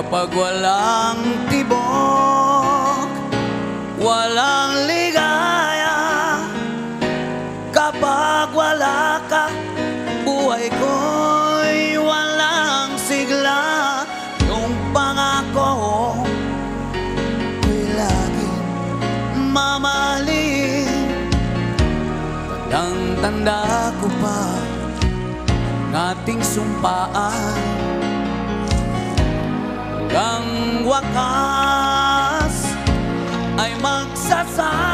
Pag walang tibok, walang ligaya. Kapag wala ka, buhay ko'y walang sigla. Yung pangako ko'y laging mamahalin. Tandang-tanda ko pa ang ating sumpaan. Hanggang wakas ay magsasama.